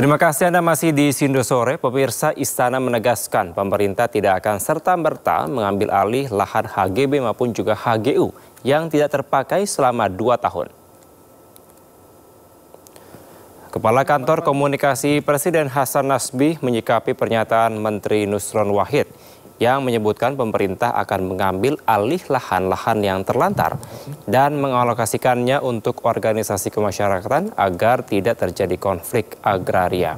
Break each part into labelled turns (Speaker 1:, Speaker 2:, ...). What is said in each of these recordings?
Speaker 1: Terima kasih Anda masih di Sindo Sore. Pemirsa, Istana menegaskan pemerintah tidak akan serta-merta mengambil alih lahan HGB maupun juga HGU yang tidak terpakai selama 2 tahun. Kepala Kantor Komunikasi Presiden Hasan Nasbih menyikapi pernyataan Menteri Nusron Wahid yang menyebutkan pemerintah akan mengambil alih lahan-lahan yang terlantar dan mengalokasikannya untuk organisasi kemasyarakatan agar tidak terjadi konflik agraria.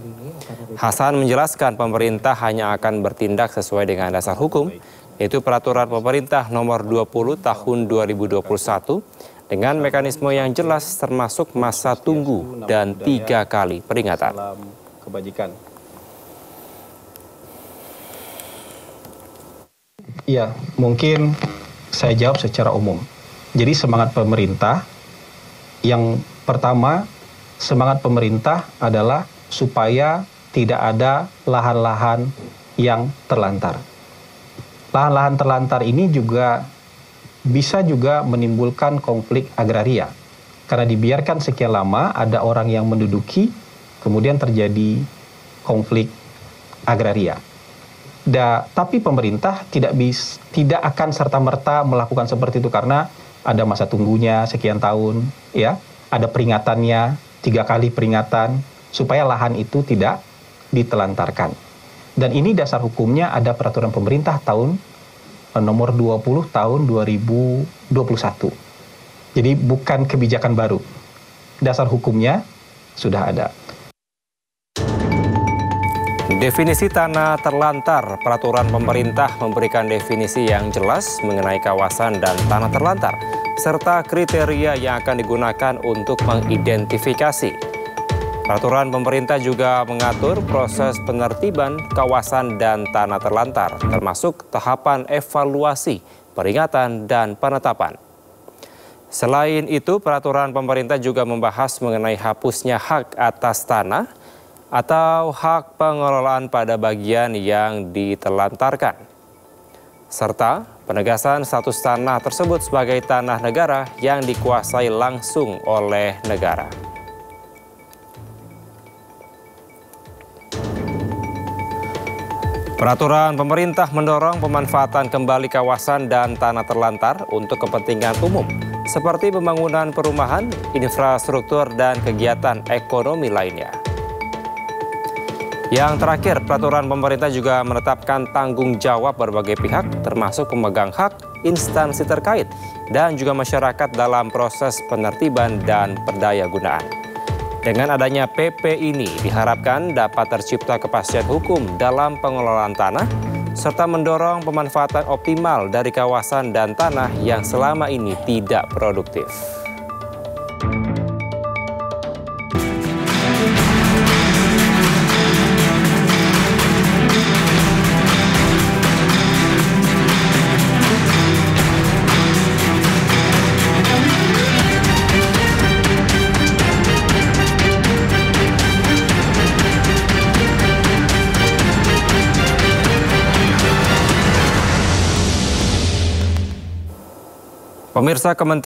Speaker 1: Hasan menjelaskan pemerintah hanya akan bertindak sesuai dengan dasar hukum, yaitu Peraturan Pemerintah Nomor 20 Tahun 2021 dengan mekanisme yang jelas termasuk masa tunggu dan 3 kali peringatan.
Speaker 2: Ya, mungkin saya jawab secara umum. Jadi semangat pemerintah, yang pertama, semangat pemerintah adalah supaya tidak ada lahan-lahan yang terlantar. Lahan-lahan terlantar ini juga bisa juga menimbulkan konflik agraria. Karena dibiarkan sekian lama, ada orang yang menduduki, kemudian terjadi konflik agraria. Tapi pemerintah tidak akan serta-merta melakukan seperti itu karena ada masa tunggunya sekian tahun, ya, ada peringatannya 3 kali peringatan supaya lahan itu tidak ditelantarkan. Dan ini dasar hukumnya ada peraturan pemerintah tahun nomor 20 tahun 2021. Jadi bukan kebijakan baru. Dasar hukumnya sudah ada.
Speaker 1: Definisi tanah terlantar, peraturan pemerintah memberikan definisi yang jelas mengenai kawasan dan tanah terlantar, serta kriteria yang akan digunakan untuk mengidentifikasi. Peraturan pemerintah juga mengatur proses penertiban kawasan dan tanah terlantar, termasuk tahapan evaluasi, peringatan, dan penetapan. Selain itu, peraturan pemerintah juga membahas mengenai hapusnya hak atas tanah atau hak pengelolaan pada bagian yang ditelantarkan, serta penegasan status tanah tersebut sebagai tanah negara yang dikuasai langsung oleh negara. Peraturan pemerintah mendorong pemanfaatan kembali kawasan dan tanah terlantar untuk kepentingan umum, seperti pembangunan perumahan, infrastruktur, dan kegiatan ekonomi lainnya. Yang terakhir, peraturan pemerintah juga menetapkan tanggung jawab berbagai pihak, termasuk pemegang hak, instansi terkait, dan juga masyarakat dalam proses penertiban dan perdayagunaan. Dengan adanya PP ini diharapkan dapat tercipta kepastian hukum dalam pengelolaan tanah, serta mendorong pemanfaatan optimal dari kawasan dan tanah yang selama ini tidak produktif. Pemirsa, Kementerian